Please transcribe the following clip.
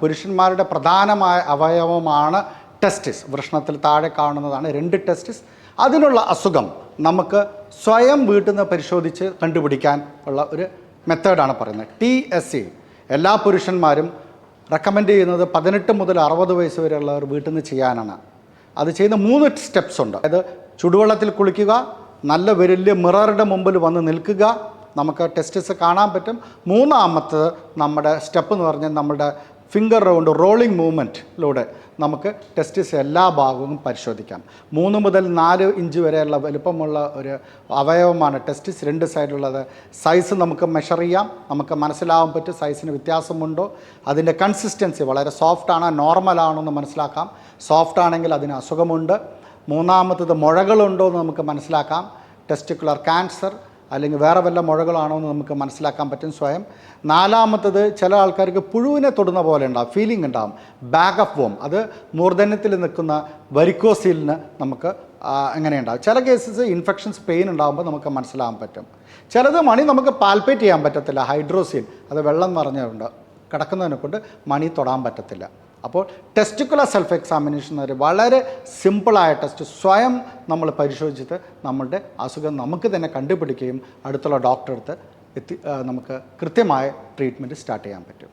പുരുഷന്മാരുടെ പ്രധാനമായ അവയവമാണ് ടെസ്റ്റിസ്. വൃഷണത്തിൽ താഴെ കാണുന്നതാണ് 2 ടെസ്റ്റിസ്. അതിനുള്ള അസുഖം നമുക്ക് സ്വയം വീട്ടിൽ നിന്ന് പരിശോധിച്ച് കണ്ടുപിടിക്കാൻ ഉള്ള ഒരു മെത്തേഡാണ് പറയുന്നത്. TSE എല്ലാ പുരുഷന്മാരും റെക്കമെൻഡ് ചെയ്യുന്നത് 18 മുതൽ 60 വയസ്സ് വരെയുള്ളവർ വീട്ടിൽ നിന്ന് ചെയ്യാനാണ്. അത് ചെയ്യുന്ന 3 സ്റ്റെപ്സ് ഉണ്ട്. അതായത് ചുടുവെള്ളത്തിൽ കുളിക്കുക, നല്ല വലിയ മിററുടെ മുമ്പിൽ വന്ന് നിൽക്കുക, നമുക്ക് ടെസ്റ്റിസ് കാണാൻ പറ്റും. മൂന്നാമത്തത് നമ്മുടെ സ്റ്റെപ്പ് എന്ന് പറഞ്ഞാൽ നമ്മുടെ ഫിംഗർ കൊണ്ട് റോളിംഗ് മൂവ്മെൻറ്റിലൂടെ നമുക്ക് ടെസ്റ്റിസ് എല്ലാ ഭാഗവും പരിശോധിക്കാം. 3 മുതൽ 4 ഇഞ്ച് വരെയുള്ള വലുപ്പമുള്ള ഒരു അവയവമാണ് ടെസ്റ്റിസ്. 2 സൈഡിലുള്ളത്. സൈസ് നമുക്ക് മെഷർ ചെയ്യാം, നമുക്ക് മനസ്സിലാവാൻ പറ്റും സൈസിന് വ്യത്യാസമുണ്ടോ, അതിൻ്റെ കൺസിസ്റ്റൻസി വളരെ സോഫ്റ്റാണോ നോർമലാണോ എന്ന് മനസ്സിലാക്കാം. സോഫ്റ്റ് ആണെങ്കിൽ അതിന് അസുഖമുണ്ട്. മൂന്നാമത്തത് മുഴകളുണ്ടോ എന്ന് നമുക്ക് മനസ്സിലാക്കാം. ടെസ്റ്റിക്കുലർ ക്യാൻസർ അല്ലെങ്കിൽ വേറെ വല്ല മുഴകളാണോ എന്ന് നമുക്ക് മനസ്സിലാക്കാൻ പറ്റും സ്വയം. നാലാമത്തത് ചില ആൾക്കാർക്ക് പുഴുവിനെ തൊടുന്ന പോലെ ഉണ്ടാകും, ഫീലിംഗ് ഉണ്ടാകും. ബാഗ് ഓഫ് വോം, അത് മൂർധന്യത്തിൽ നിൽക്കുന്ന വരിക്കോസീലിന് നമുക്ക് എങ്ങനെയുണ്ടാകും. ചില കേസസ് ഇൻഫെക്ഷൻസ് പെയിൻ ഉണ്ടാകുമ്പോൾ നമുക്ക് മനസ്സിലാകാൻ പറ്റും. ചിലത് മണി നമുക്ക് പാൽപ്പേറ്റ് ചെയ്യാൻ പറ്റത്തില്ല. ഹൈഡ്രോസീൽ, അത് വെള്ളം നിറഞ്ഞുണ്ട് കിടക്കുന്നതിനെ കൊണ്ട് മണി തൊടാൻ പറ്റത്തില്ല. അപ്പോൾ ടെസ്റ്റിക്കുലർ സെൽഫ് എക്സാമിനേഷൻ എന്നൊരു വളരെ സിമ്പിളായ ടെസ്റ്റ് സ്വയം നമ്മൾ പരിശോധിച്ചിട്ട് നമ്മളുടെ അസുഖം നമുക്ക് തന്നെ കണ്ടുപിടിക്കുകയും അടുത്തുള്ള ഡോക്ടറെ അടുത്ത് നമുക്ക് കൃത്യമായ ട്രീറ്റ്മെൻറ്റ് സ്റ്റാർട്ട് ചെയ്യാൻ പറ്റും.